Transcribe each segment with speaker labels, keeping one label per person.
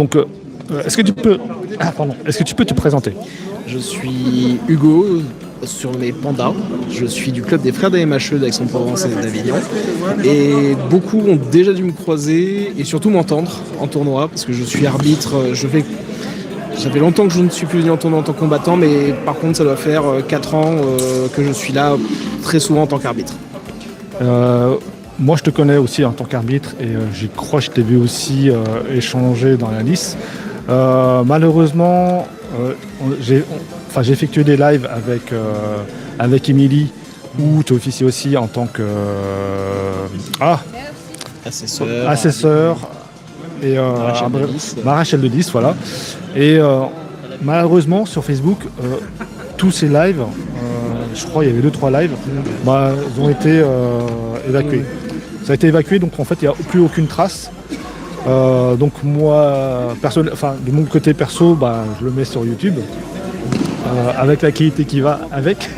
Speaker 1: Donc, est-ce que tu peux te présenter?
Speaker 2: Je suis Hugo, surnommé Panda. Je suis du club des frères d'AMHE d'Aix-en-Provence et d'Avignon. Et beaucoup ont déjà dû me croiser et surtout m'entendre en tournoi parce que je suis arbitre. Ça fait longtemps que je ne suis plus venu en tournoi en tant que combattant, mais par contre ça doit faire 4 ans que je suis là très souvent en tant qu'arbitre.
Speaker 1: Moi, je te connais aussi en tant qu'arbitre et je crois que je t'ai vu aussi échanger dans la liste. Malheureusement, j'ai effectué des lives avec Émilie où tu officiais aussi en tant que assesseur et Marachel de 10, voilà. Et malheureusement, sur Facebook, tous ces lives, je crois qu'il y avait 2-3 lives, ils ont été évacués. Ça a été évacué, donc en fait, il n'y a plus aucune trace. Donc moi, de mon côté perso, je le mets sur YouTube avec la qualité qui va avec,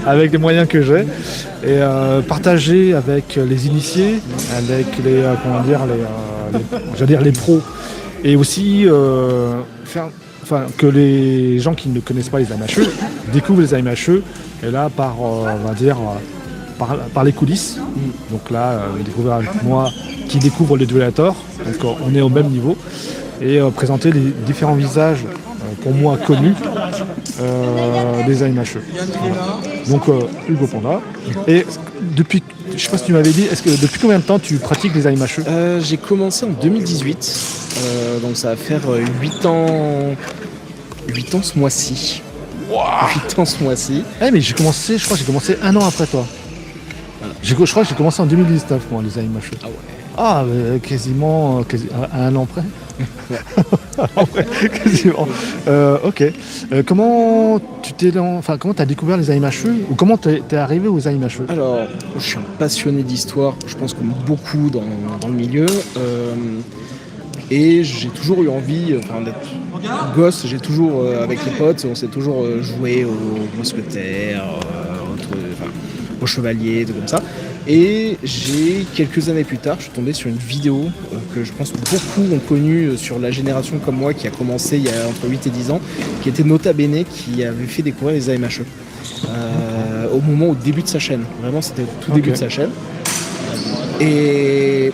Speaker 1: avec les moyens que j'ai, et partager avec les initiés, avec les pros, et aussi que les gens qui ne connaissent pas les AMHE découvrent les AMHE, et là par les coulisses. Donc là, découvrir avec moi qui découvre les duellators, donc on est au même niveau, et présenter les différents visages pour moi connus des AMHE. Donc Hugo Panda. Et depuis, je ne sais pas si tu m'avais dit, depuis combien de temps tu pratiques les AMHE?
Speaker 2: J'ai commencé en 2018, donc ça va faire 8 ans ce mois-ci.
Speaker 1: Wow.
Speaker 2: 8 ans ce mois-ci.
Speaker 1: Mais je crois que j'ai commencé un an après toi. Voilà. Je crois que j'ai commencé en 2019, moi, les AMHE.
Speaker 2: Ah ouais.
Speaker 1: Ah, quasiment à un an près. Quasiment. Ok. Comment t'as découvert les AMHE ou comment t'es arrivé aux AMHE?
Speaker 2: Alors, je suis un passionné d'histoire, je pense comme beaucoup dans le milieu. Et j'ai toujours eu envie d'être gosse. J'ai toujours, avec les potes, on s'est toujours joué aux mousquetaires, aux chevaliers, tout comme ça. Et quelques années plus tard, je suis tombé sur une vidéo que je pense que beaucoup ont connue sur la génération comme moi qui a commencé il y a entre 8 et 10 ans, qui était Nota Bene, qui avait fait découvrir les AMHE au début de sa chaîne. Vraiment, c'était au tout début de sa chaîne. Et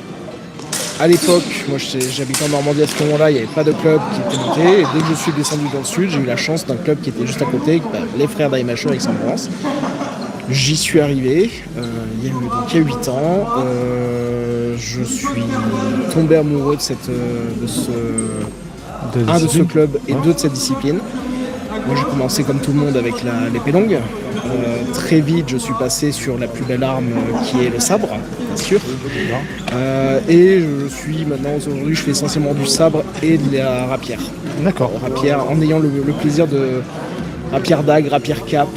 Speaker 2: à l'époque, moi j'habitais en Normandie à ce moment-là, il n'y avait pas de club qui était monté. Et dès que je suis descendu dans le sud, j'ai eu la chance d'un club qui était juste à côté, les frères d'AMHE Aix-en-Provence. J'y suis arrivé, il y a 8 ans. Je suis tombé amoureux de ce club et de cette discipline. Moi j'ai commencé comme tout le monde avec l'épée longue. Très vite je suis passé sur la plus belle arme qui est le sabre, bien sûr. Et je suis aujourd'hui je fais essentiellement du sabre et de la rapière.
Speaker 1: D'accord.
Speaker 2: Rapière en ayant le plaisir de rapière dague, rapière cap.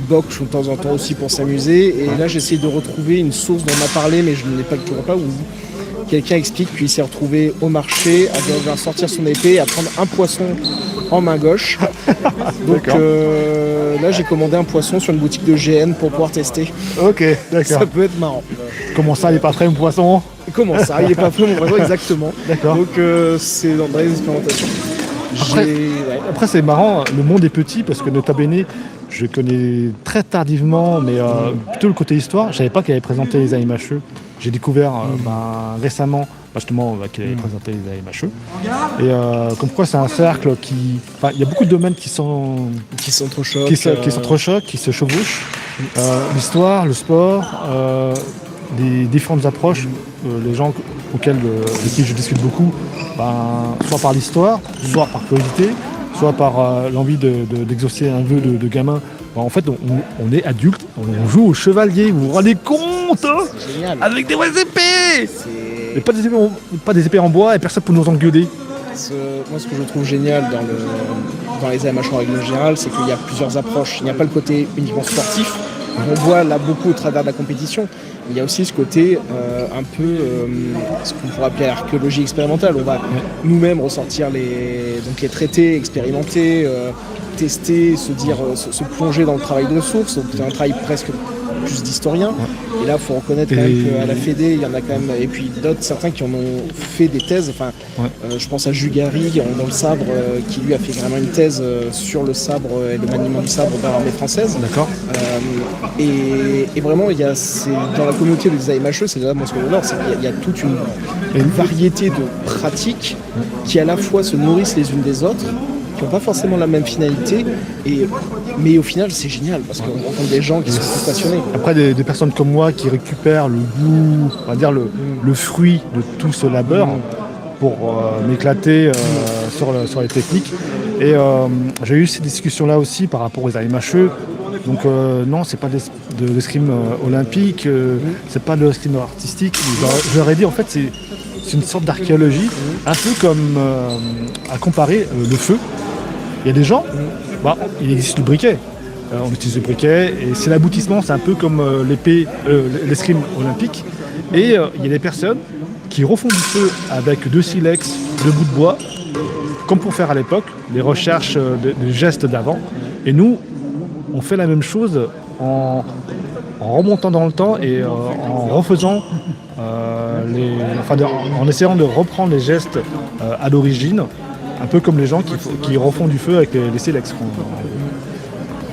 Speaker 2: Boxe de temps en temps aussi pour s'amuser. Et là j'essaie de retrouver une source dont on m'a parlé mais je ne l'ai pas toujours pas, où quelqu'un explique qu'il s'est retrouvé au marché à devoir sortir son épée et à prendre un poisson en main gauche. Donc là j'ai commandé un poisson sur une boutique de GN pour pouvoir tester.
Speaker 1: Ok, d'accord. Ça
Speaker 2: peut être marrant.
Speaker 1: Comment ça, il n'est pas prêt mon poisson?
Speaker 2: Comment ça, il n'est pas prêt mon poisson? Exactement.
Speaker 1: D'accord.
Speaker 2: Donc c'est dans les expérimentations.
Speaker 1: Après c'est marrant, le monde est petit parce que Nota Bene, je connais très tardivement, mais plutôt le côté histoire. Je savais pas qu'il avait présenté les AMHE. J'ai découvert récemment justement qu'il avait présenté les AMHE. Et comme quoi c'est un cercle qui... il y a beaucoup de domaines qui s'entrechoquent, qui se chevauchent. L'histoire, le sport, des différentes approches, les gens avec qui je discute beaucoup, soit par l'histoire, soit par curiosité, soit par l'envie d'exaucer un vœu de gamin. En fait, on est adulte, on joue au chevalier, vous vous rendez compte, hein, avec des vraies épées et pas des épées en bois et personne pour nous engueuler.
Speaker 2: Moi, ce que je trouve génial dans les AMH en règle générale, c'est qu'il y a plusieurs approches. Il n'y a pas le côté uniquement sportif. On voit là beaucoup au travers de la compétition. Il y a aussi ce côté un peu ce qu'on pourrait appeler l'archéologie expérimentale. On va nous-mêmes ressortir les traités, expérimenter, tester, se plonger dans le travail de source. Donc c'est un travail presque plus d'historiens. Et là, il faut reconnaître quand même qu'à la Fédé, il y en a quand même, et puis certains qui en ont fait des thèses. Enfin, je pense à Jugari dans le sabre, qui lui a fait vraiment une thèse sur le sabre et le maniement du sabre dans l'armée française.
Speaker 1: D'accord.
Speaker 2: Et vraiment, dans la communauté des AMHE, c'est là mon ce que j'adore, c'est qu'il y a toute une variété de pratiques qui à la fois se nourrissent les unes des autres, qui n'ont pas forcément la même finalité, mais au final c'est génial parce qu'on rencontre des gens qui sont tous passionnés.
Speaker 1: Après des personnes comme moi qui récupèrent le goût, on va dire le fruit de tout ce labeur pour m'éclater sur les techniques. Et j'ai eu ces discussions-là aussi par rapport aux AMHE. Donc non, c'est pas de l'escrime olympique, c'est pas de l'escrime artistique. Je leur ai dit en fait c'est une sorte d'archéologie, un peu comme à comparer le feu. Il y a des gens, il existe le briquet. On utilise le briquet et c'est l'aboutissement, c'est un peu comme l'escrime olympique. Et il y a des personnes qui refont du feu avec 2 silex, 2 bouts de bois, comme pour faire à l'époque, les recherches de gestes d'avant. Et nous, on fait la même chose en remontant dans le temps et en refaisant, en essayant de reprendre les gestes à l'origine, un peu comme les gens qui refont du feu avec les silex.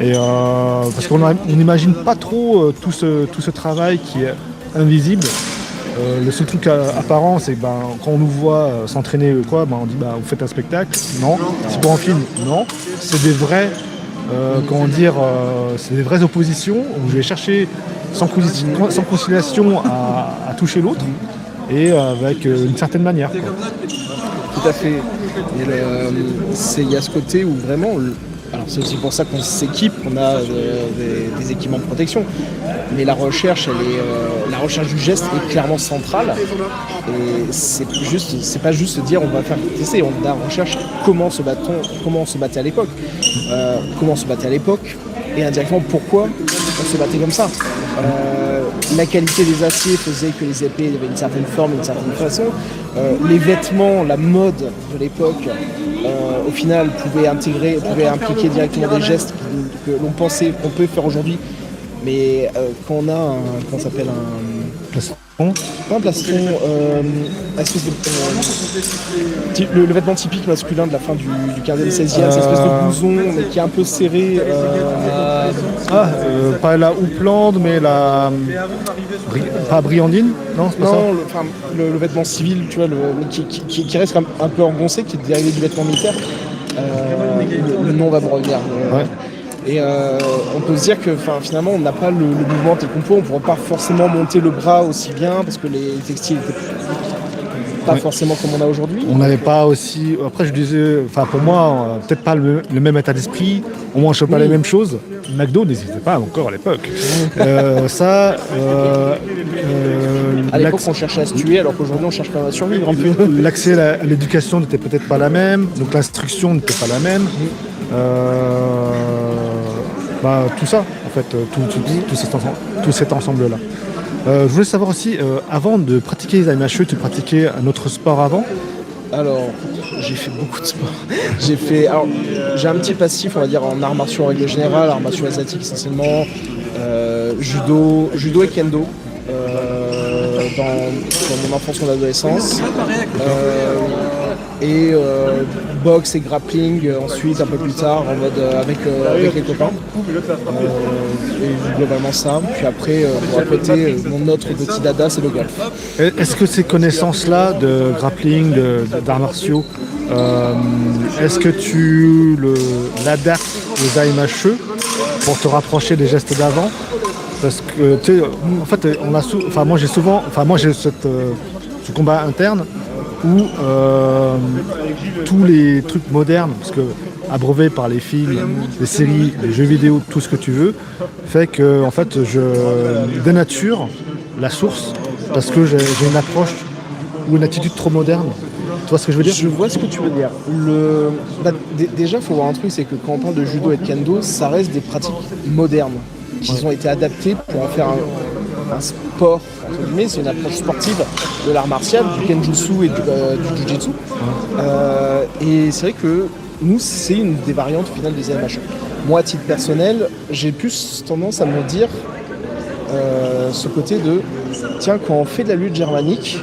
Speaker 1: Et parce qu'on n'imagine pas trop tout ce travail qui est invisible. Le seul truc apparent, c'est que quand on nous voit s'entraîner on dit vous faites un spectacle. Non. C'est pour un film. Non. C'est des vrais, c'est des vraies oppositions où je vais chercher sans conciliation à toucher l'autre et avec une certaine manière.
Speaker 2: Tout à fait. Il y a ce côté où vraiment, alors c'est aussi pour ça qu'on s'équipe, qu'on a des équipements de protection. Mais la recherche du geste est clairement centrale. Et c'est pas juste se dire on va faire des essais, on recherche comment on se battait à l'époque. Comment on se battait à l'époque et indirectement pourquoi on se battait comme ça. La qualité des aciers faisait que les épées avaient une certaine forme, une certaine façon. Les vêtements, la mode de l'époque, au final, pouvaient impliquer directement des gestes que l'on pensait qu'on peut faire aujourd'hui. Mais quand on a comment s'appelle
Speaker 1: Plastron.
Speaker 2: Pas un plastron, le vêtement typique masculin de la fin du 15e, 16e, cette espèce de blouson mais qui est un peu serré.
Speaker 1: Pas la houppelande, mais pas brillantine, non, c'est pas ça.
Speaker 2: Le vêtement civil, tu vois, qui reste un peu engoncé, qui est dérivé du vêtement militaire. Le nom va me revenir. Et on peut se dire que finalement on n'a pas le mouvement tel qu'on peut, on ne pourra pas forcément monter le bras aussi bien parce que les textiles n'étaient pas forcément comme on a aujourd'hui.
Speaker 1: On n'avait pas aussi, après je disais, pour moi peut-être pas le même état d'esprit, on mange pas les mêmes choses. McDo n'existait pas encore à l'époque.
Speaker 2: À l'époque on cherchait à se tuer alors qu'aujourd'hui on cherche quand même à survivre un peu.
Speaker 1: L'accès à l'éducation n'était peut-être pas la même, donc l'instruction n'était pas la même. Tout ça, en fait, tout cet ensemble-là. Je voulais savoir aussi, avant de pratiquer les AMHE, tu pratiquais un autre sport avant ?
Speaker 2: Alors, j'ai fait beaucoup de sport. J'ai un petit passif, on va dire, en arts martiaux en règle générale, arts martiaux asiatiques essentiellement, judo et kendo. Dans mon enfance, mon adolescence. Et boxe et grappling ensuite un peu plus tard en mode avec les copains. Et globalement ça. Puis après, pour à côté, mon autre petit dada, c'est le golf.
Speaker 1: Est-ce que ces connaissances-là de grappling, d'arts martiaux, est-ce que tu l'adaptes aux AMHE pour te rapprocher des gestes d'avant ? Parce que tu sais, en fait, moi j'ai ce combat interne où tous les trucs modernes, parce que abreuvés par les films, les séries, les jeux vidéo, tout ce que tu veux, fait que en fait je dénature la source parce que j'ai une approche ou une attitude trop moderne. Tu vois ce que je veux dire ?
Speaker 2: Je vois ce que tu veux dire. Déjà, il faut voir un truc, c'est que quand on parle de judo et de kendo, ça reste des pratiques modernes qui ont été adaptées pour en faire un sport, entre guillemets, c'est une approche sportive de l'art martial, du kenjutsu et du jujitsu. Et c'est vrai que nous, c'est une des variantes finales des AMHE. Moi, à titre personnel, j'ai plus tendance à me dire ce côté de, tiens, quand on fait de la lutte germanique,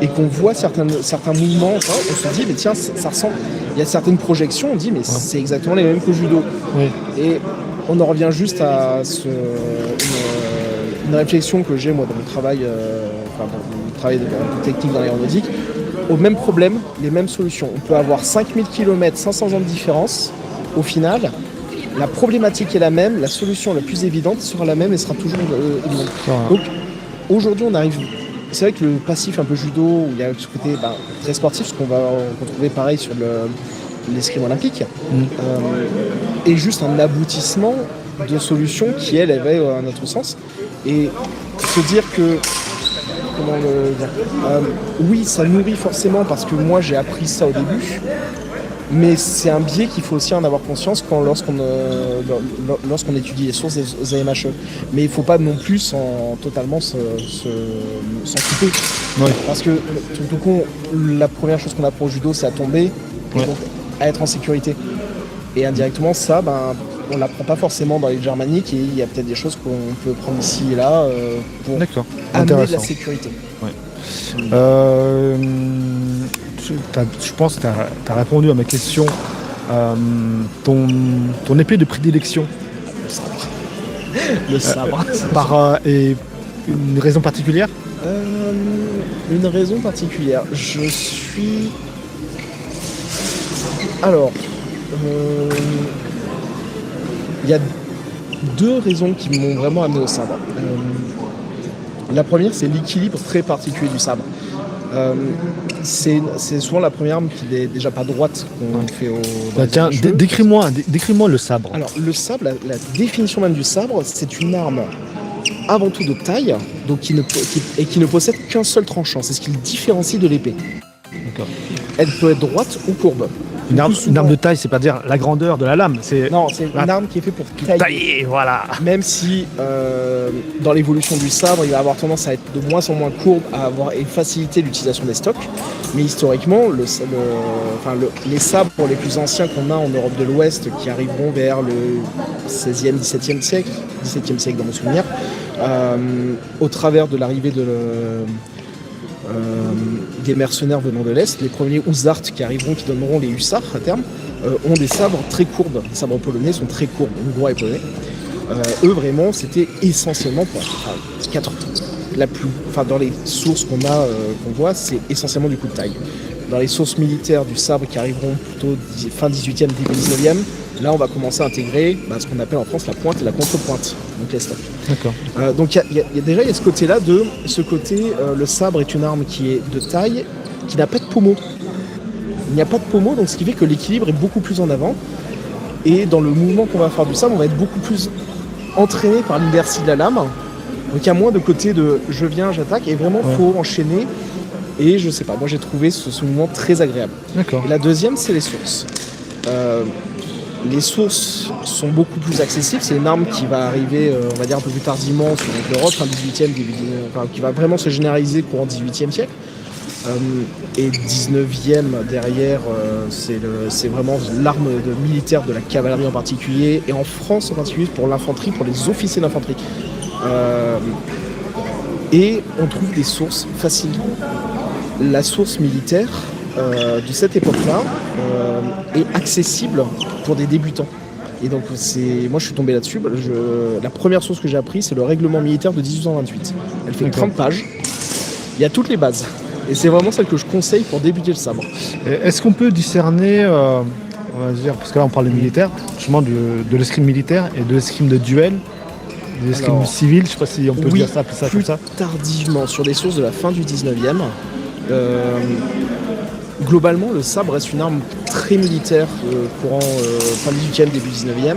Speaker 2: et qu'on voit certains mouvements, enfin, on se dit, mais tiens, ça ressemble. Il y a certaines projections, on dit, mais c'est exactement les mêmes qu'au judo.
Speaker 1: Oui.
Speaker 2: Et on en revient juste à une réflexion que j'ai moi dans mon travail, dans mon travail de technique dans l'aéronautique, au même problème, les mêmes solutions. On peut avoir 5000 km, 500 ans de différence. Au final, la problématique est la même, la solution la plus évidente sera la même et sera toujours évidente. Donc aujourd'hui, on arrive. C'est vrai que le passif un peu judo, où il y a ce côté très sportif, ce qu'on va retrouver pareil sur l'escrime olympique, est juste un aboutissement de solutions qui, elles va à un autre sens. Et se dire que, comment le dire, oui, ça nourrit forcément parce que moi j'ai appris ça au début, mais c'est un biais qu'il faut aussi en avoir conscience lorsqu'on étudie les sources des AMHE. Mais il ne faut pas non plus totalement s'en couper.
Speaker 1: Oui.
Speaker 2: Parce que, tout con, la première chose qu'on apprend au judo, c'est à tomber, et donc à être en sécurité. Et indirectement, ça, on ne l'apprend pas forcément dans les germaniques, et il y a peut-être des choses qu'on peut prendre ici et là pour amener de la sécurité.
Speaker 1: Ouais. Je pense que tu as répondu à ma question. Ton épée de prédilection.
Speaker 2: Le sabre.
Speaker 1: Et une raison particulière?
Speaker 2: Une raison particulière. Je suis... Alors... Il y a deux raisons qui m'ont vraiment amené au sabre. La première, c'est l'équilibre très particulier du sabre. C'est souvent la première arme qui n'est déjà pas droite qu'on fait au...
Speaker 1: Tiens, décris-moi le sabre.
Speaker 2: Alors, le sabre, la définition même du sabre, c'est une arme avant tout de taille, donc qui ne possède qu'un seul tranchant. C'est ce qui le différencie de l'épée.
Speaker 1: D'accord.
Speaker 2: Elle peut être droite ou courbe.
Speaker 1: Une arme de taille, c'est pas dire la grandeur de la lame.
Speaker 2: Non, c'est une arme qui est faite pour tailler.
Speaker 1: Voilà.
Speaker 2: Même si dans l'évolution du sabre, il va avoir tendance à être de moins en moins courbe, et faciliter l'utilisation des stocks. Mais historiquement, les sabres les plus anciens qu'on a en Europe de l'Ouest, qui arriveront vers le 16e, 17e siècle dans mon souvenir, au travers de l'arrivée des mercenaires venant de l'Est, les premiers Hussards qui arriveront, qui donneront les hussards à terme, ont des sabres très courbes. Les sabres polonais sont très courbes, hongrois et polonais. Eux, vraiment, c'était essentiellement dans les sources qu'on voit, c'est essentiellement du coup de taille. Dans les sources militaires du sabre qui arriveront plutôt fin 18e, début 19e, là on va commencer à intégrer ce qu'on appelle en France la pointe et la contre-pointe, donc les stocks.
Speaker 1: D'accord.
Speaker 2: Donc il y a ce côté-là le sabre est une arme qui est de taille, qui n'a pas de pommeau. Il n'y a pas de pommeau, donc ce qui fait que l'équilibre est beaucoup plus en avant. Et dans le mouvement qu'on va faire du sabre, on va être beaucoup plus entraîné par l'inertie de la lame. Donc il y a moins de côté de je viens, j'attaque, et vraiment faut enchaîner. Et je sais pas, moi j'ai trouvé ce mouvement très agréable.
Speaker 1: D'accord.
Speaker 2: Et la deuxième, c'est les sources. Les sources sont beaucoup plus accessibles. C'est une arme qui va arriver, on va dire, un peu plus tardivement sur l'Europe, fin 18e, qui va vraiment se généraliser courant 18e siècle. Et 19e derrière, c'est vraiment l'arme militaire de la cavalerie en particulier, et en France en particulier pour l'infanterie, pour les officiers d'infanterie. Et on trouve des sources faciles. La source militaire de cette époque-là est accessible pour des débutants. Et donc moi je suis tombé là-dessus. La première source que j'ai appris, c'est le règlement militaire de 1828. Elle fait 30 pages. Il y a toutes les bases. Et c'est vraiment celle que je conseille pour débuter le sabre.
Speaker 1: Est-ce qu'on peut discerner, on va dire, parce que là on parle de militaire, justement de l'escrime militaire et de l'escrime de duel, de l'escrime civile, je sais pas si on peut dire ça, appeler ça comme ça.
Speaker 2: Tardivement, sur des sources de la fin du 19e, globalement le sabre reste une arme très militaire courant fin 18e, début 19e.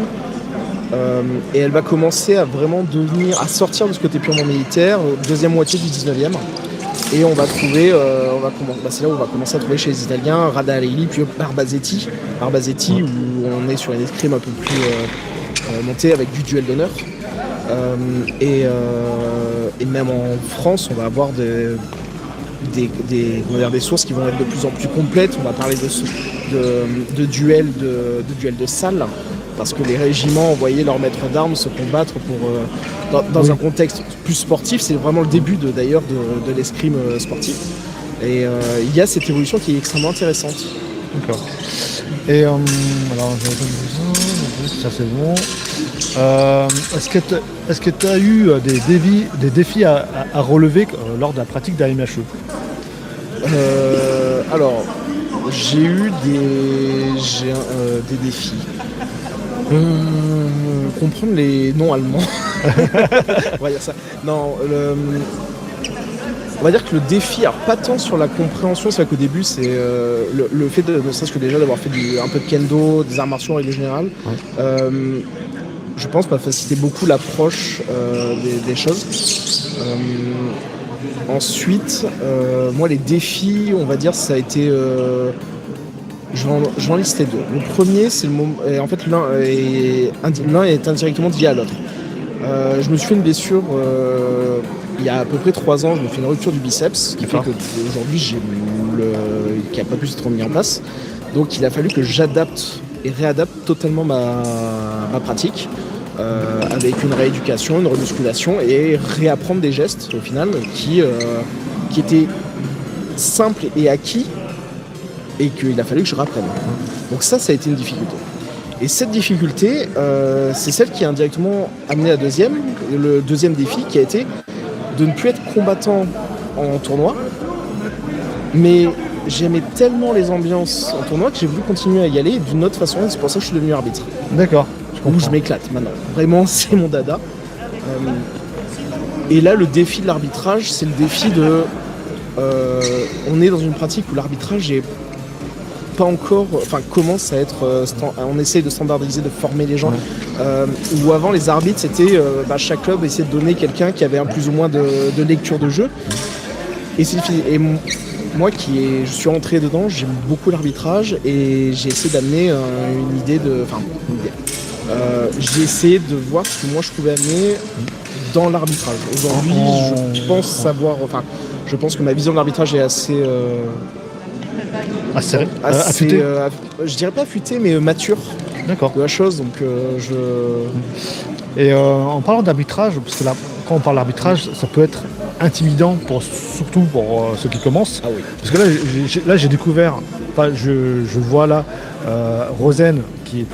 Speaker 2: Et elle va commencer à vraiment à sortir de ce côté purement militaire, deuxième moitié du 19e. Et on va trouver, c'est là où on va commencer à trouver chez les Italiens Radaelli, puis Barbazetti, où on est sur une escrime un peu plus montée avec du duel d'honneur. Et même en France, on va avoir des sources qui vont être de plus en plus complètes. On va parler de duels de salle, parce que les régiments envoyaient leurs maîtres d'armes se combattre dans un contexte plus sportif. C'est vraiment le début d'ailleurs de l'escrime sportif. Et il y a cette évolution qui est extrêmement intéressante.
Speaker 1: D'accord. Et alors, ça c'est bon. Est-ce que tu as eu des défis à relever lors de la pratique d'AMHE?
Speaker 2: Alors, j'ai eu des défis. Comprendre les noms allemands. On va dire ça. Non, on va dire que le défi, alors pas tant sur la compréhension, c'est vrai qu'au début, c'est le fait ne serait-ce que déjà d'avoir fait un peu de kendo, des arts martiaux en règle générale. Ouais. Je pense m'a facilité beaucoup l'approche des choses. Ensuite, moi, les défis, on va dire, ça a été... je vais en lister deux. Le premier, c'est le moment... En fait, l'un est indirectement lié à l'autre. Je me suis fait une blessure il y a à peu près 3 ans. Je me fais une rupture du biceps, ce qui fait qu'aujourd'hui, qui n'a pas pu être mis en place. Donc, il a fallu que j'adapte et réadapte totalement ma pratique. Avec une rééducation, une remusculation et réapprendre des gestes au final qui étaient simples et acquis et qu'il a fallu que je rapprenne. Donc ça a été une difficulté. Et cette difficulté, c'est celle qui a indirectement amené le deuxième défi qui a été de ne plus être combattant en tournoi, mais j'aimais tellement les ambiances en tournoi que j'ai voulu continuer à y aller d'une autre façon, et c'est pour ça que je suis devenu arbitre.
Speaker 1: D'accord.
Speaker 2: Où je m'éclate maintenant. Vraiment, c'est mon dada. Et là, le défi de l'arbitrage, c'est le défi de... on est dans une pratique où l'arbitrage est pas encore... Enfin, commence à être... on essaie de standardiser, de former les gens. Ouais. Où avant, les arbitres, c'était... chaque club essayait de donner quelqu'un qui avait un plus ou moins de lecture de jeu. Et c'est fini. Et moi, je suis rentré dedans, j'aime beaucoup l'arbitrage et j'ai essayé d'amener une idée de... Enfin, une idée. J'ai essayé de voir ce que moi je pouvais amener dans l'arbitrage. Aujourd'hui, je pense que ma vision de l'arbitrage est assez
Speaker 1: affûtée.
Speaker 2: Je dirais pas affûtée, mais mature.
Speaker 1: D'accord.
Speaker 2: De la chose. Donc,
Speaker 1: Et en parlant d'arbitrage, parce que là, quand on parle d'arbitrage, ça peut être intimidant, surtout pour ceux qui commencent. Ah oui. Parce que là, j'ai découvert, je vois là Rosen qui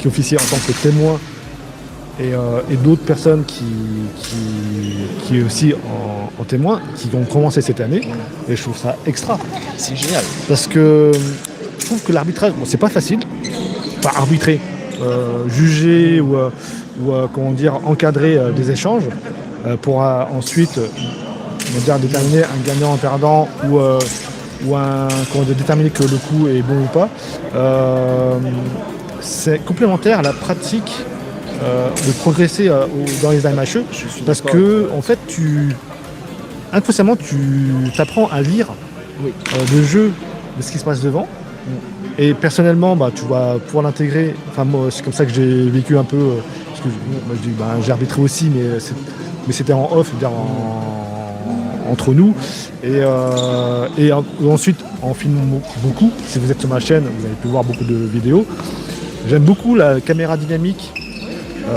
Speaker 1: officiait en tant que témoin et d'autres personnes qui est aussi en témoin, qui ont commencé cette année, et je trouve ça extra.
Speaker 2: C'est génial.
Speaker 1: Parce que je trouve que l'arbitrage, c'est pas facile, pas arbitrer, juger ou encadrer des échanges pour ensuite déterminer un gagnant, un perdant ou déterminer que le coup est bon ou pas. C'est complémentaire à la pratique de progresser dans les AMHE parce que en fait inconsciemment tu t'apprends à lire le jeu de ce qui se passe devant et personnellement tu vas pouvoir l'intégrer. Enfin moi c'est comme ça que j'ai vécu un peu parce que j'ai arbitré aussi mais c'était en off, entre nous et ensuite en filmant beaucoup. Si vous êtes sur ma chaîne vous avez pu voir beaucoup de vidéos. J'aime beaucoup la caméra dynamique,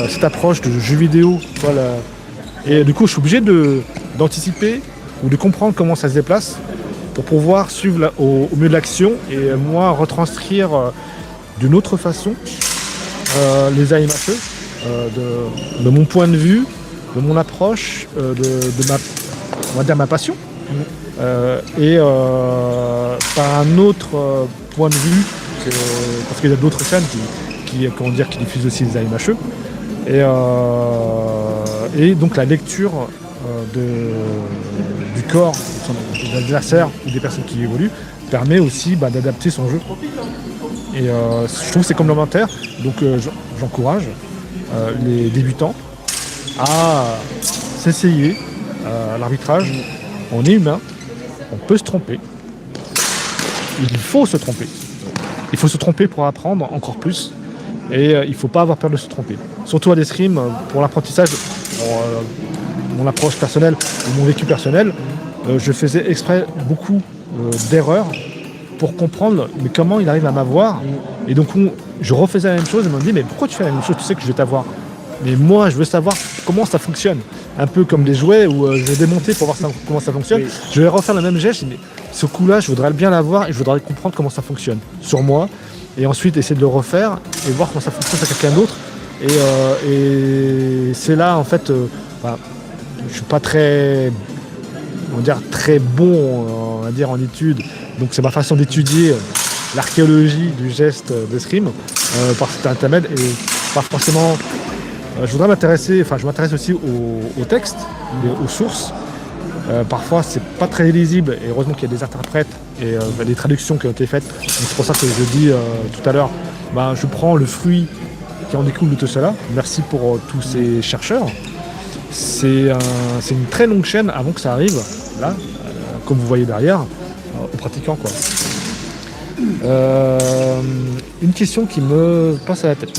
Speaker 1: cette approche de jeu vidéo. Voilà. Et du coup, je suis obligé d'anticiper ou de comprendre comment ça se déplace pour pouvoir suivre au mieux de l'action et moi retranscrire d'une autre façon les AMHE, de mon point de vue, de mon approche, de ma passion. Et par un autre point de vue, parce qu'il y a d'autres chaînes qui diffusent aussi les AMHE. Et donc la lecture du corps de l'adversaire ou des personnes qui évoluent permet aussi d'adapter son jeu. Et je trouve que c'est complémentaire. Donc j'encourage les débutants à s'essayer à l'arbitrage. On est humain, on peut se tromper. Il faut se tromper. Il faut se tromper pour apprendre encore plus. Et il ne faut pas avoir peur de se tromper. Surtout à l'escrime, pour l'apprentissage, mon approche personnelle ou mon vécu personnel, je faisais exprès beaucoup d'erreurs pour comprendre mais comment il arrive à m'avoir. Et donc je refaisais la même chose, ils m'ont dit mais pourquoi tu fais la même chose, tu sais que je vais t'avoir. Mais moi je veux savoir comment ça fonctionne. Un peu comme des jouets où je vais démonter pour voir comment ça fonctionne.
Speaker 2: Oui.
Speaker 1: Je vais refaire le même geste, mais ce coup-là je voudrais bien l'avoir et je voudrais comprendre comment ça fonctionne sur moi. Et ensuite essayer de le refaire et voir comment ça fonctionne sur quelqu'un d'autre. Et c'est là en fait, je suis pas très, on va dire très bon, on va dire en études. Donc c'est ma façon d'étudier l'archéologie du geste d'escrime par cet intermède et pas forcément. Je m'intéresse aussi au texte, aux sources. Parfois c'est pas très lisible et heureusement qu'il y a des interprètes et des traductions qui ont été faites. Donc, c'est pour ça que je dis tout à l'heure, je prends le fruit qui en découle de tout cela. Merci pour tous ces chercheurs. C'est une très longue chaîne avant que ça arrive, là, comme vous voyez derrière, aux pratiquants, quoi. Une question qui me passe à la tête.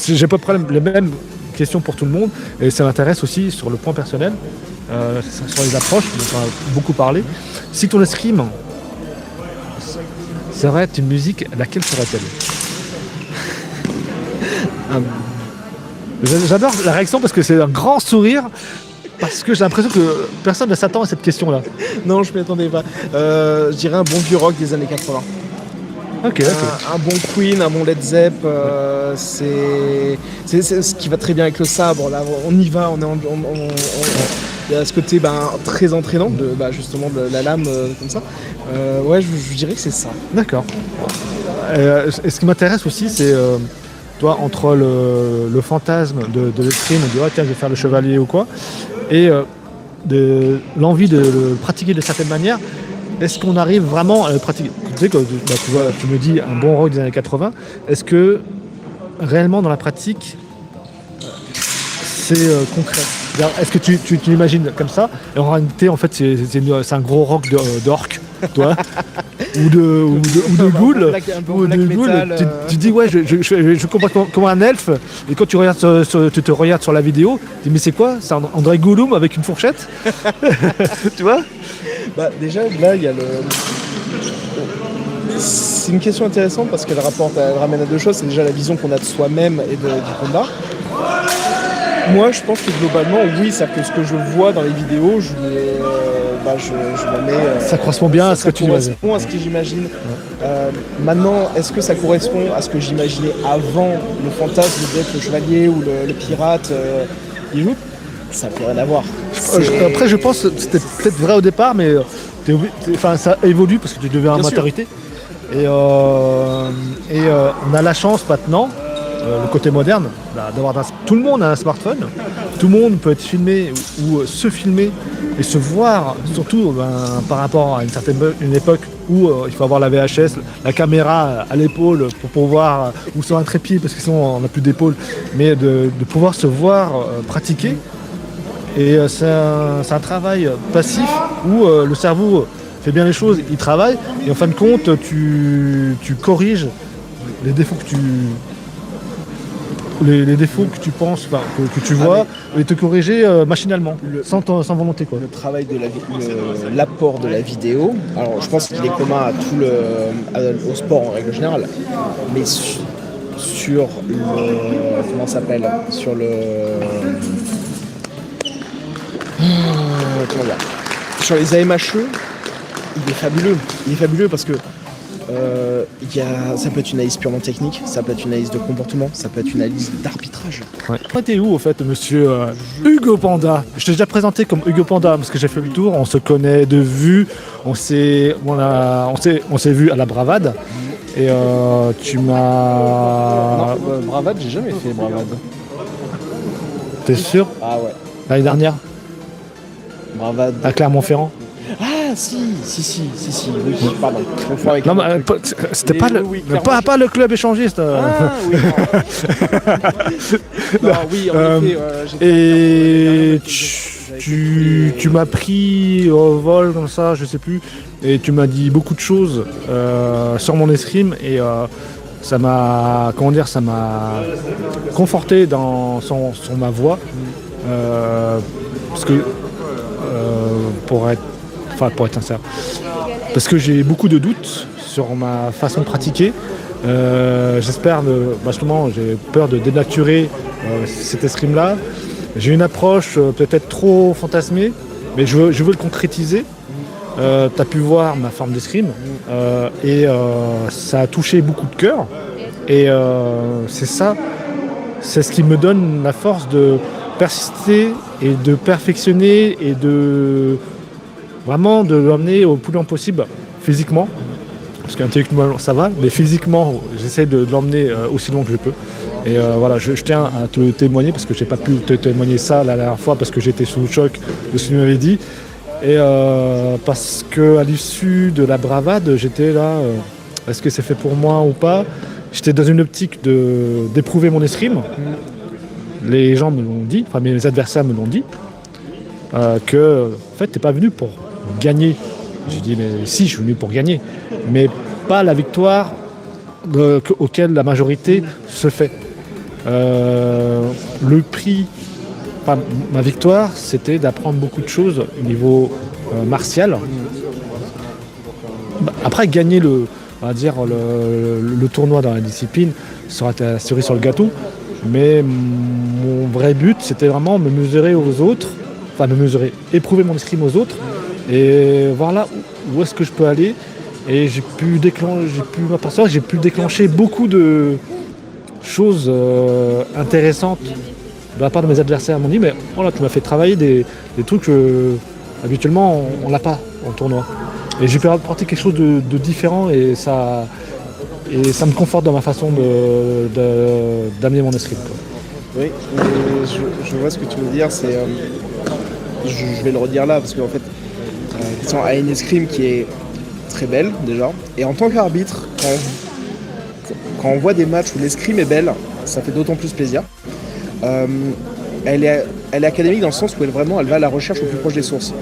Speaker 1: J'ai à peu près les mêmes questions pour tout le monde et ça m'intéresse aussi sur le point personnel, sur les approches, dont on a beaucoup parlé. Si ton escrime serait une musique, laquelle serait-elle? J'adore la réaction parce que c'est un grand sourire. Parce que j'ai l'impression que personne ne s'attend à cette question-là.
Speaker 2: Non, je m'y attendais pas. Je dirais un bon vieux rock des années 80.
Speaker 1: Ok.
Speaker 2: Un bon Queen, un bon Led Zepp, c'est ce qui va très bien avec le sabre. Là, on y va, il y a ce côté très entraînant justement de la lame comme ça. Ouais, je dirais que c'est ça.
Speaker 1: D'accord. Et ce qui m'intéresse aussi, c'est toi entre le fantasme de l'escrime, de tiens, je vais faire le chevalier ou quoi, et l'envie de le pratiquer de certaine manière. Est-ce qu'on arrive vraiment à le pratiquer? Tu sais, tu me dis un bon rock des années 80. Est-ce que réellement dans la pratique, c'est concret? Est-ce que tu l'imagines comme ça? Et en réalité, en fait, c'est un gros rock d'orc, toi, ou de ghoul, tu dis ouais, je comprends comment un elfe. Et quand tu te regardes sur la vidéo, tu dis mais c'est quoi? C'est André Gollum avec une fourchette? Tu vois?
Speaker 2: Déjà, là, il y a c'est une question intéressante parce qu'elle ramène à deux choses. C'est déjà la vision qu'on a de soi-même et du combat. Moi, je pense que globalement, oui, c'est-à-dire que ce que je vois dans les vidéos, je me mets...
Speaker 1: ça correspond bien à ce que tu imagines.
Speaker 2: Ça correspond à ce que j'imagine. Maintenant, est-ce que ça correspond à ce que j'imaginais avant le fantasme d'être le chevalier ou le pirate Ijout? Ça peut rien à voir.
Speaker 1: Après, je pense que c'était peut-être vrai au départ, mais ça évolue parce que tu deviens en maturité. Et on a la chance maintenant, le côté moderne, d'avoir tout le monde a un smartphone, tout le monde peut être filmé ou se filmer et se voir, surtout par rapport à une époque où il faut avoir la VHS, la caméra à l'épaule pour pouvoir, ou sur un trépied parce que sinon on n'a plus d'épaule, mais de pouvoir se voir pratiquer. Et c'est un travail passif où le cerveau fait bien les choses, il travaille, et en fin de compte, tu corriges les défauts que tu penses, que tu vois, et te corriger machinalement, sans volonté, quoi.
Speaker 2: Le travail l'apport de la vidéo, alors je pense qu'il est commun au sport en règle générale, mais sur le... Comment ça s'appelle? Sur le... Sur les AMHE, il est fabuleux. Il est fabuleux parce que ça peut être une analyse purement technique, ça peut être une analyse de comportement, ça peut être une analyse d'arbitrage.
Speaker 1: Ouais. T'es où au fait, monsieur Hugo Panda? Je t'ai déjà présenté comme Hugo Panda parce que j'ai fait le tour, on se connaît de vue, on s'est vu à la Bravade et tu m'as...
Speaker 2: Non, Bravade, j'ai jamais fait Bravade.
Speaker 1: T'es sûr?
Speaker 2: Ah ouais.
Speaker 1: L'année dernière?
Speaker 2: Bravade.
Speaker 1: À Clermont-Ferrand?
Speaker 2: Ah si, oui, pardon.
Speaker 1: Non, mais c'était pas le club échangiste.
Speaker 2: Ah oui. Non, oui, en effet.
Speaker 1: Et tu m'as pris au vol comme ça, je sais plus, et tu m'as dit beaucoup de choses sur mon escrime et ça m'a conforté sur ma voix, parce que pour être sincère, parce que j'ai beaucoup de doutes sur ma façon de pratiquer, J'espère, justement, j'ai peur de dénaturer cet escrime-là. J'ai une approche peut-être trop fantasmée, mais je veux le concrétiser. Tu as pu voir ma forme d'escrime et ça a touché beaucoup de cœur. Et c'est ça, c'est ce qui me donne la force de persister et de perfectionner et de vraiment de l'emmener au plus loin possible physiquement. Parce qu'intellectuellement ça va, mais physiquement j'essaie de l'emmener aussi loin que je peux. Et voilà, je tiens à te témoigner parce que j'ai pas pu te témoigner ça la dernière fois parce que j'étais sous le choc de ce que tu m'avais dit. Et parce qu'à l'issue de la bravade, j'étais là, est-ce que c'est fait pour moi ou pas? J'étais dans une optique d'éprouver mon escrime. Les gens me l'ont dit, enfin mes adversaires me l'ont dit, que en fait t'es pas venu pour gagner. J'ai dit mais si, je suis venu pour gagner, mais pas la victoire auquel la majorité se fait. Le prix, enfin, ma victoire, c'était d'apprendre beaucoup de choses au niveau martial. Après gagner on va dire le tournoi dans la discipline, ça aurait été la cerise sur le gâteau. Mais mon vrai but, c'était vraiment me mesurer aux autres, enfin me mesurer, éprouver mon escrime aux autres et voir là où est-ce que je peux aller. Et j'ai pu m'apercevoir que j'ai pu déclencher beaucoup de choses intéressantes de la part de mes adversaires. Ils m'ont dit, mais voilà, tu m'as fait travailler des trucs que habituellement on n'a pas en tournoi. Et j'ai pu apporter quelque chose de différent et ça me conforte dans ma façon d'amener mon escrime.
Speaker 2: Oui, je vois ce que tu veux dire. C'est, je vais le redire là parce qu'en fait, ils a une escrime qui est très belle déjà. Et en tant qu'arbitre, quand on voit des matchs où l'escrime est belle, ça fait d'autant plus plaisir. Elle est académique dans le sens où elle va à la recherche au plus proche des sources.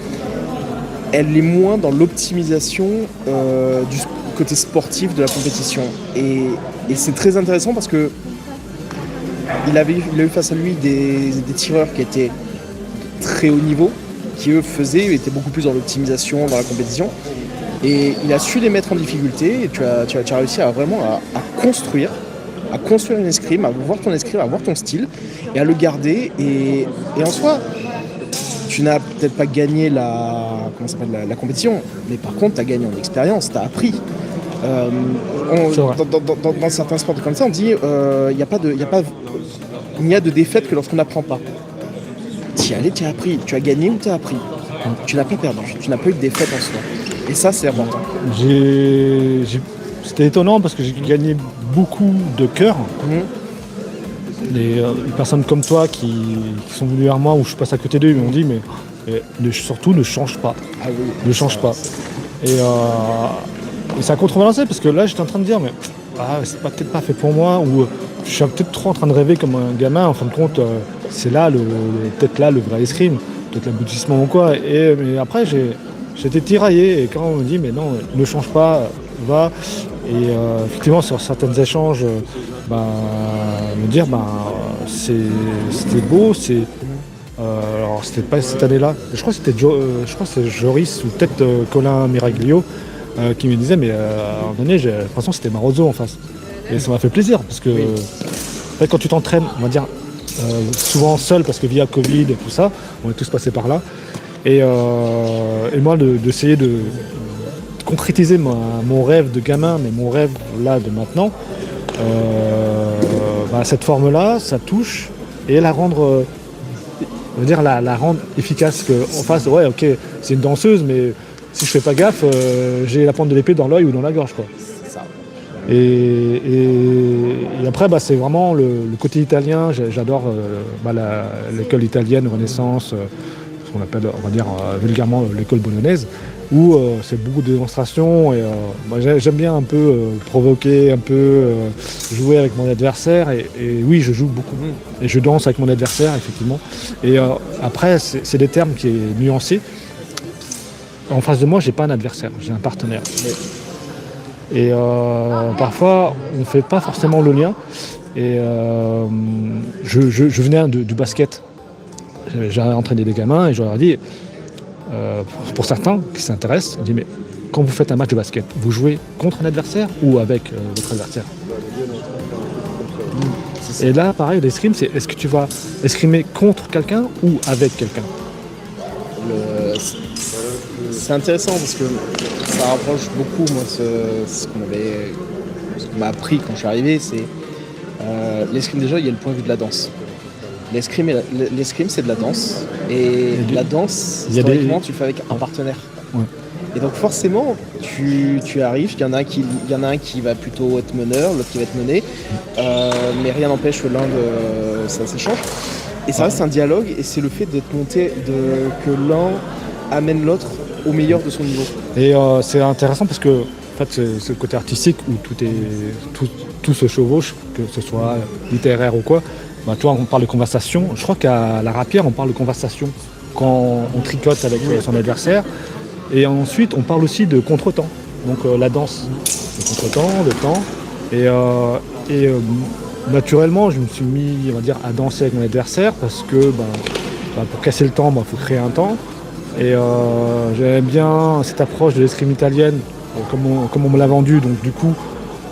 Speaker 2: Elle est moins dans l'optimisation du côté sportif de la compétition. Et c'est très intéressant parce que il a eu face à lui des tireurs qui étaient très haut niveau, qui eux étaient beaucoup plus dans l'optimisation, dans la compétition. Et il a su les mettre en difficulté et tu as réussi à vraiment à construire une escrime, à voir ton escrime, à voir ton style et à le garder. Et en soi, tu n'as peut-être pas gagné la compétition, mais par contre, tu as gagné en expérience, tu as appris. Dans certains sports comme ça, on dit il n'y a de défaite que lorsqu'on n'apprend pas. Tu y allais, tu as appris. Tu as gagné ou tu as appris. Tu n'as pas perdu. Tu n'as pas eu de défaite en soi. Et ça, c'est important.
Speaker 1: C'était étonnant parce que j'ai gagné beaucoup de cœur. Les personnes comme toi qui sont venues vers moi ou je passe à côté d'eux, ils m'ont dit mais surtout ne change pas.
Speaker 2: Ah oui,
Speaker 1: ne change pas. Et ça a contrebalancé parce que là j'étais en train de dire mais c'est peut-être pas fait pour moi ou je suis peut-être trop en train de rêver comme un gamin. En fin de compte, c'est là peut-être là le vrai escrime, peut-être l'aboutissement ou quoi. Mais après j'étais tiraillé et quand on me dit mais non, ne change pas, va. Et effectivement sur certains échanges, me dire c'était beau, alors c'était pas cette année-là. Je crois que c'était Joris ou peut-être Colin Miraglio qui me disait mais à un moment donné j'ai l'impression que c'était Marozzo en face. Et ça m'a fait plaisir parce que en fait, quand tu t'entraînes, on va dire souvent seul parce que via Covid et tout ça, on est tous passés par là. Et moi d'essayer de concrétiser mon rêve de gamin, mais mon rêve là de maintenant, cette forme-là, ça touche et la rendre, on va dire la rendre efficace. En face, ouais, ok, c'est une danseuse, mais si je fais pas gaffe, j'ai la pointe de l'épée dans l'œil ou dans la gorge, quoi.
Speaker 2: C'est ça.
Speaker 1: Et après, c'est vraiment le côté italien. J'adore l'école italienne, Renaissance, ce qu'on appelle, on va dire vulgairement, l'école bolognaise, où c'est beaucoup de démonstrations. Et j'aime bien un peu provoquer, un peu jouer avec mon adversaire. Et oui, je joue beaucoup. Et je danse avec mon adversaire, effectivement. Et après, c'est des termes qui est nuancé. En face de moi, j'ai pas un adversaire, j'ai un partenaire. Et parfois, on ne fait pas forcément le lien. Et je venais du basket. J'ai entraîné des gamins et je leur ai dit, pour certains qui s'intéressent, on dit mais quand vous faites un match de basket, vous jouez contre un adversaire ou avec votre adversaire? Et là, pareil, l'escrime, c'est est-ce que tu vas escrimer contre quelqu'un ou avec quelqu'un?
Speaker 2: C'est intéressant parce que ça rapproche beaucoup, moi, ce qu'on m'a appris quand je suis arrivé, c'est l'escrime. Déjà, il y a le point de vue de la danse. L'escrime, c'est de la danse, et la danse, historiquement, tu le fais avec un partenaire.
Speaker 1: Ouais.
Speaker 2: Et donc forcément, tu arrives, il y en a un qui va plutôt être meneur, l'autre qui va être mené, mais rien n'empêche que ça s'échange. Et ça reste un dialogue, et c'est le fait d'être monté, que l'un amène l'autre au meilleur de son niveau.
Speaker 1: Et c'est intéressant parce que en fait, c'est le côté artistique où tout se chevauche, que ce soit littéraire ou quoi. Bah, toi, on parle de conversation. Je crois qu'à la rapière, on parle de conversation quand on tricote avec son adversaire. Et ensuite, on parle aussi de contretemps. Donc la danse, le contretemps, le temps. Et naturellement, je me suis mis, on va dire, à danser avec mon adversaire parce que pour casser le temps, faut créer un temps. Et j'aime bien cette approche de l'escrime italienne, comme on me l'a vendu. Donc du coup,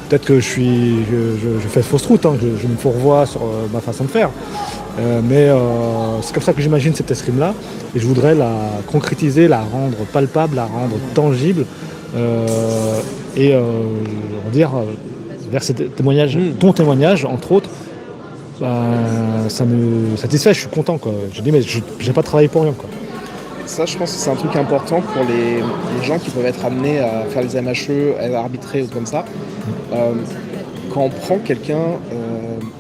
Speaker 1: peut-être que je fais fausse route, hein, je me fourvoie sur ma façon de faire. Mais c'est comme ça que j'imagine cette escrime-là. Et je voudrais la concrétiser, la rendre palpable, la rendre tangible. On va dire, vers ce témoignage, ton témoignage, entre autres, ça me satisfait, je suis content, quoi. Je dis, mais j'ai pas travaillé pour rien, quoi.
Speaker 2: Ça, je pense que c'est un truc important pour les gens qui peuvent être amenés à faire les MHE, à arbitrer ou comme ça. Quand on prend quelqu'un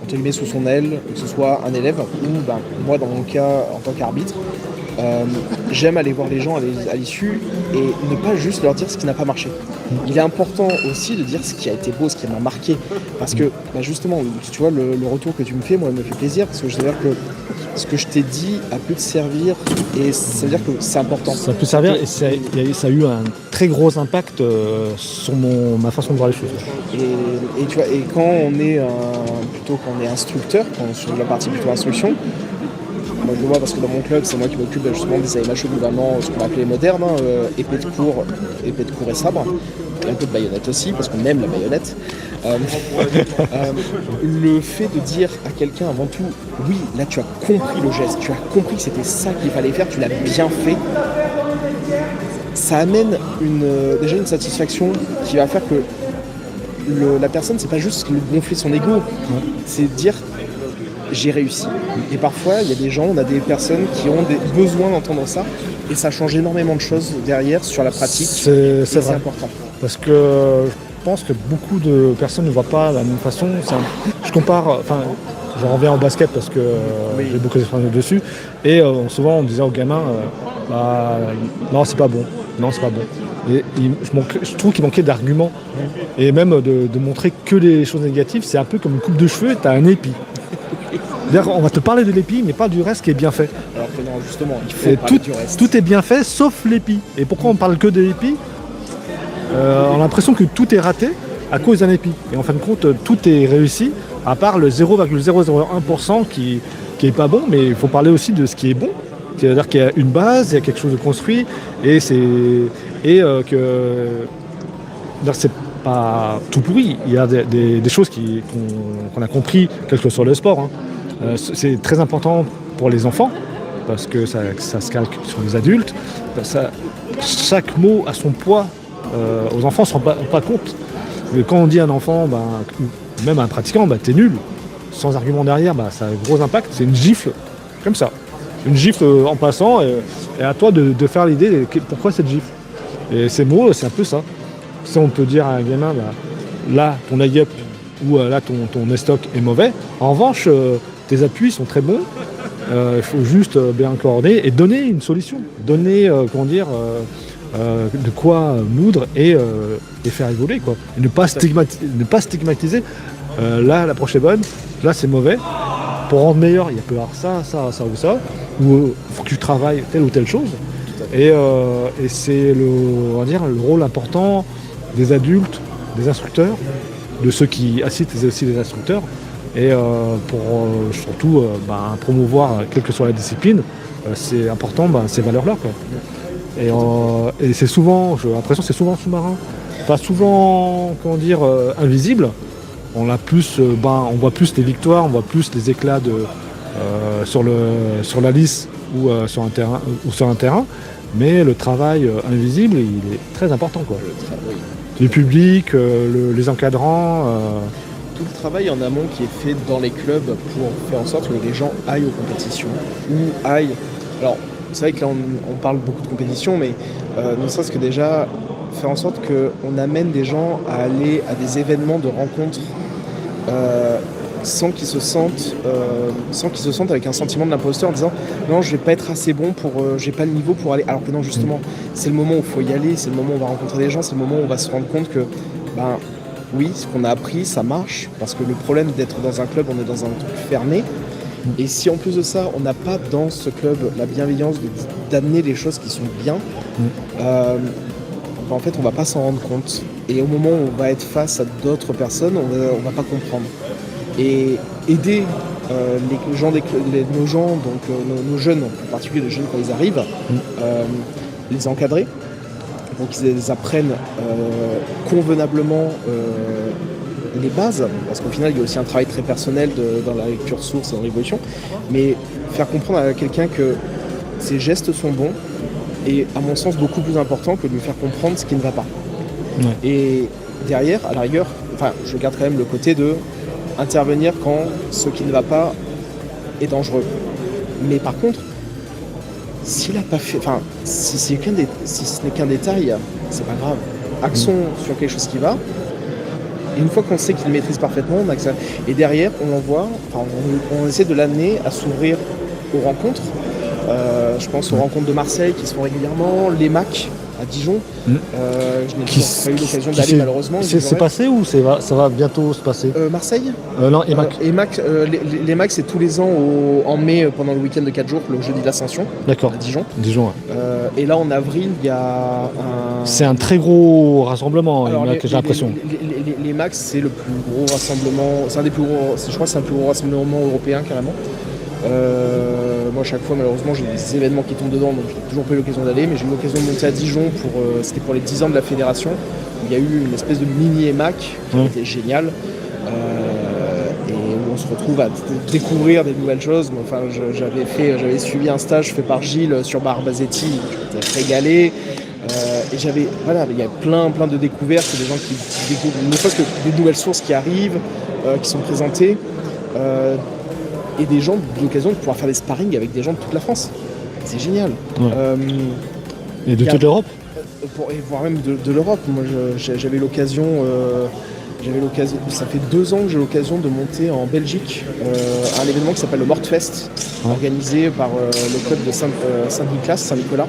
Speaker 2: entre guillemets sous son aile, que ce soit un élève ou moi dans mon cas en tant qu'arbitre, j'aime aller voir les gens à l'issue et ne pas juste leur dire ce qui n'a pas marché. Il est important aussi de dire ce qui a été beau, ce qui m'a marqué, parce que justement, tu vois, le retour que tu me fais, moi, me fait plaisir, parce que je veux dire que ce que je t'ai dit a pu te servir, et ça veut dire que c'est important.
Speaker 1: Ça peut servir, et ça a eu un très gros impact sur ma façon de voir les choses.
Speaker 2: Et tu vois, et quand on est instructeur, sur la partie plutôt instruction, moi je le vois parce que dans mon club, c'est moi qui m'occupe justement des AMHE globalement, ce qu'on appelait modernes, épée de cour et sabre, et un peu de baïonnette aussi, parce qu'on aime la baïonnette. Le fait de dire à quelqu'un avant tout, oui, là tu as compris le geste, tu as compris que c'était ça qu'il fallait faire, tu l'as bien fait, ça amène déjà une satisfaction qui va faire que la personne, c'est pas juste gonfler son ego, c'est dire j'ai réussi. Et parfois, il y a des gens, on a des personnes qui ont besoin d'entendre ça, et ça change énormément de choses derrière sur la pratique.
Speaker 1: C'est vrai.
Speaker 2: Important.
Speaker 1: Parce que je pense que beaucoup de personnes ne voient pas de la même façon. Je compare, j'en reviens au basket parce que j'ai beaucoup d'expérience dessus, et souvent on disait aux gamins, non c'est pas bon, non c'est pas bon. Et je trouve qu'il manquait d'arguments, et même de montrer que les choses négatives. C'est un peu comme une coupe de cheveux, tu as un épi. C'est-à-dire, on va te parler de l'épi, mais pas du reste qui est bien fait.
Speaker 2: Alors que non, justement, il faut parler du reste.
Speaker 1: Tout est bien fait, sauf l'épi. Et pourquoi on parle que de l'épi? On a l'impression que tout est raté à cause d'un épi. Et en fin de compte, tout est réussi, à part le 0,001% qui est pas bon, mais il faut parler aussi de ce qui est bon. C'est-à-dire qu'il y a une base, il y a quelque chose de construit, et que c'est pas tout pourri. Il y a des choses qu'on a compris, quel que soit le sport, hein. C'est très important pour les enfants, parce que ça se calque sur les adultes. Chaque mot a son poids. Aux enfants ne se rendent pas compte. Mais quand on dit à un enfant, même à un pratiquant, t'es nul, sans argument derrière, ça a un gros impact. C'est une gifle, comme ça. Une gifle en passant, et à toi de faire l'idée de pourquoi cette gifle. Et ces mots, c'est un peu ça. Si on peut dire à un gamin, là, ton layup, ou là, ton estoc est mauvais. En revanche, tes appuis sont très bons. Il faut juste bien coordonner et donner une solution. Donner, de quoi moudre et faire évoluer, quoi. Et ne pas stigmatiser. Là, l'approche est bonne. Là, c'est mauvais. Pour rendre meilleur, il peut y avoir ça ou ça. Ou il faut que tu travailles telle ou telle chose. Et c'est le rôle important des adultes, des instructeurs, de ceux qui assistent aussi des instructeurs, et pour surtout promouvoir, quelle que soit la discipline, c'est important ces valeurs-là, quoi. Et c'est souvent, j'ai l'impression que c'est souvent sous-marin. Pas souvent, comment dire, invisible. On voit plus les victoires, on voit plus les éclats sur la lice ou sur un terrain. Mais le travail invisible, il est très important, quoi. Le public, les encadrants.
Speaker 2: Tout le travail en amont qui est fait dans les clubs pour faire en sorte que les gens aillent aux compétitions ou aillent. Alors, c'est vrai que là, on parle beaucoup de compétitions, mais ne serait-ce que déjà faire en sorte qu'on amène des gens à aller à des événements de rencontres sans qu'ils se sentent avec un sentiment de l'imposteur en disant non, je vais pas être assez bon j'ai pas le niveau pour aller. Alors que non, justement, c'est le moment où il faut y aller, c'est le moment où on va rencontrer des gens, c'est le moment où on va se rendre compte que oui, ce qu'on a appris, ça marche, parce que le problème d'être dans un club, on est dans un truc fermé. Et si en plus de ça, on n'a pas dans ce club la bienveillance d'amener les choses qui sont bien, en fait, on va pas s'en rendre compte. Et au moment où on va être face à d'autres personnes, on va pas comprendre. Et aider nos jeunes, en particulier les jeunes quand ils arrivent, les encadrer, pour qu'ils apprennent convenablement les bases, parce qu'au final il y a aussi un travail très personnel dans la lecture source et dans l'évolution, mais faire comprendre à quelqu'un que ses gestes sont bons est à mon sens beaucoup plus important que de lui faire comprendre ce qui ne va pas. Et derrière, à la rigueur, je garde quand même le côté de intervenir quand ce qui ne va pas est dangereux. Mais par contre, s'il a pas fait, si ce n'est qu'un détail, c'est pas grave. Axons sur quelque chose qui va. Et une fois qu'on sait qu'il maîtrise parfaitement, on accélère. Et derrière, on l'envoie, on essaie de l'amener à s'ouvrir aux rencontres. Je pense aux rencontres de Marseille qui se font régulièrement, les MAC à Dijon. Je n'ai pas eu l'occasion d'aller malheureusement.
Speaker 1: C'est passé ou ça va bientôt se passer
Speaker 2: Marseille
Speaker 1: Non, EMAC.
Speaker 2: Les MAC, c'est tous les ans en mai pendant le week-end de 4 jours, le jeudi de l'Ascension.
Speaker 1: D'accord.
Speaker 2: À Dijon.
Speaker 1: Ouais.
Speaker 2: Et là, en avril, il y a un...
Speaker 1: C'est un très gros rassemblement, j'ai l'impression.
Speaker 2: Les MAC, c'est le plus gros rassemblement. C'est un des plus gros. Je crois que c'est un plus gros rassemblement européen carrément. Moi, chaque fois, malheureusement, j'ai des événements qui tombent dedans, donc j'ai toujours pas eu l'occasion d'aller, mais j'ai eu l'occasion de monter à Dijon c'était pour les 10 ans de la fédération. Il y a eu une espèce de mini EMAC qui était géniale, et où on se retrouve à découvrir des nouvelles choses. J'avais suivi un stage fait par Gilles sur Barbazetti, j'étais régalé. Et il y a plein de découvertes, des gens qui découvrent, ne serait-ce que des nouvelles sources qui arrivent, qui sont présentées. Et des gens, l'occasion de pouvoir faire des sparring avec des gens de toute la France. C'est génial.
Speaker 1: Ouais. Et de toute l'Europe
Speaker 2: voire même de l'Europe. Moi, j'avais l'occasion, ça fait 2 ans que j'ai l'occasion de monter en Belgique à un événement qui s'appelle le Mortfest, organisé par le club de Saint-Nicolas,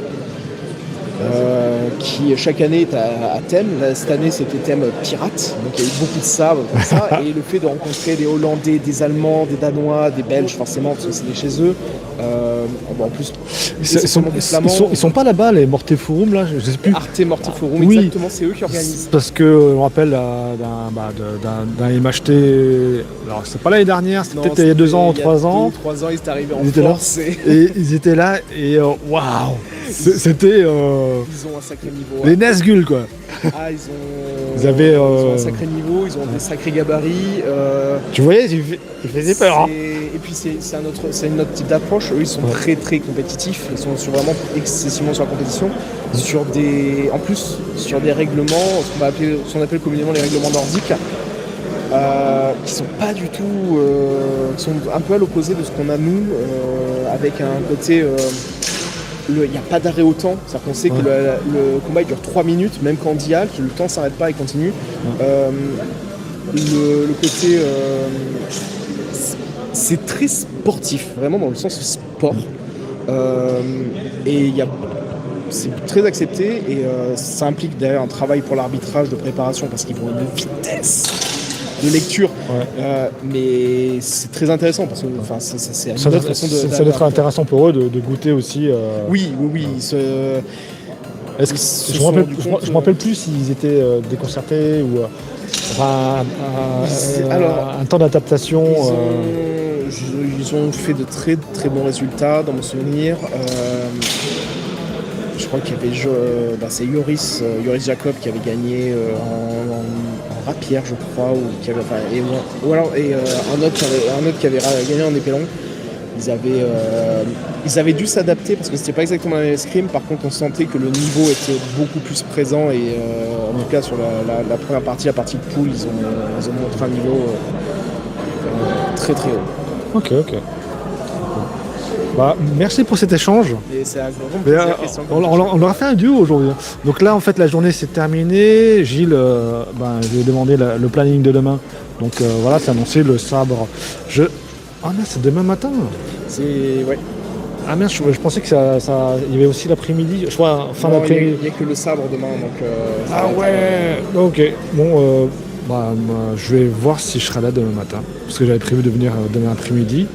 Speaker 2: qui chaque année est à thème. Cette année c'était thème pirate, donc il y a eu beaucoup de ça, comme ça. Et le fait de rencontrer des Hollandais, des Allemands, des Danois, des Belges forcément, parce que c'était chez eux. En plus,
Speaker 1: ils sont pas là-bas, les Morteforum, là, je sais plus.
Speaker 2: Arte Morteforum,
Speaker 1: oui.
Speaker 2: Exactement, c'est eux qui organisent.
Speaker 1: Parce que on rappelle d'un MHT. Alors c'est pas l'année dernière, c'était peut-être il y a 2 ans ou 3 ans.
Speaker 2: 3 ans, ils étaient arrivés en force.
Speaker 1: Et ils étaient là et waouh, c'était.
Speaker 2: Ils ont un sacré niveau.
Speaker 1: Les Nazgûl, quoi.
Speaker 2: Ils ont un sacré niveau, ils ont des sacrés gabarits.
Speaker 1: Tu voyais, ils faisaient peur.
Speaker 2: Et puis c'est un autre type d'approche. Eux, ils sont très très compétitifs. Ils sont vraiment excessivement sur la compétition. Sur des règlements, ce qu'on appelle communément les règlements nordiques, qui sont pas du tout, qui sont un peu à l'opposé de ce qu'on a nous, avec un côté. Il n'y a pas d'arrêt au temps, c'est-à-dire qu'on sait que le combat il dure 3 minutes, même quand on dit halte, le temps ne s'arrête pas et continue. Le côté. C'est très sportif, vraiment dans le sens sport. Et c'est très accepté et ça implique d'ailleurs un travail pour l'arbitrage de préparation parce qu'ils vont à une vitesse de lecture, mais c'est très intéressant parce que c'est une autre façon de.
Speaker 1: Ça doit être intéressant pour eux de goûter aussi.
Speaker 2: Oui.
Speaker 1: Je me rappelle plus s'ils étaient déconcertés ou un temps d'adaptation.
Speaker 2: Ils ont fait de très très bons résultats dans mon souvenir. Je crois qu'il y avait c'est Yoris Jacob qui avait gagné en rapière, je crois, ou qui avait, un autre qui avait gagné en épée longue. Ils avaient dû s'adapter parce que c'était pas exactement la même escrime. Par contre, on sentait que le niveau était beaucoup plus présent et en tout cas sur la première partie, la partie de poule, ils ont montré un niveau très très haut.
Speaker 1: Ok. Bah, merci pour cet échange.
Speaker 2: Et c'est un grand plaisir, Christian.
Speaker 1: On aura fait un duo aujourd'hui. Donc là, en fait, la journée s'est terminée. Gilles, je lui ai demandé le planning de demain. Donc voilà, c'est annoncé le sabre. Ah non, c'est demain matin.
Speaker 2: Ouais.
Speaker 1: Ah merde, je pensais que il y avait aussi l'après-midi. Je crois fin d'après-midi.
Speaker 2: Il n'y a que le sabre demain.
Speaker 1: Ah ouais. Ok. Bon, je vais voir si je serai là demain matin. Parce que j'avais prévu de venir demain après-midi.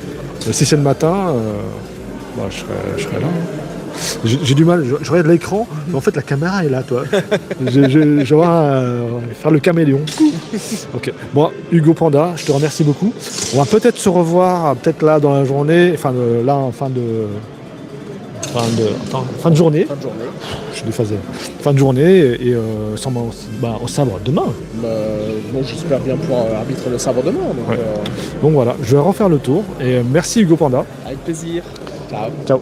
Speaker 1: Si c'est le matin, je serai là. J'ai du mal, je regarde l'écran, mais en fait la caméra est là, toi. Je vais faire le caméléon. Ok. Bon, Hugo Panda, je te remercie beaucoup. On va peut-être se revoir, peut-être là dans la journée, en fin de journée. Je suis déphasé. Fin de journée et sûrement au sabre demain.
Speaker 2: J'espère bien pouvoir arbitrer le sabre demain.
Speaker 1: Donc voilà, je vais refaire le tour et merci Hugo Panda.
Speaker 2: Avec plaisir.
Speaker 1: Ciao.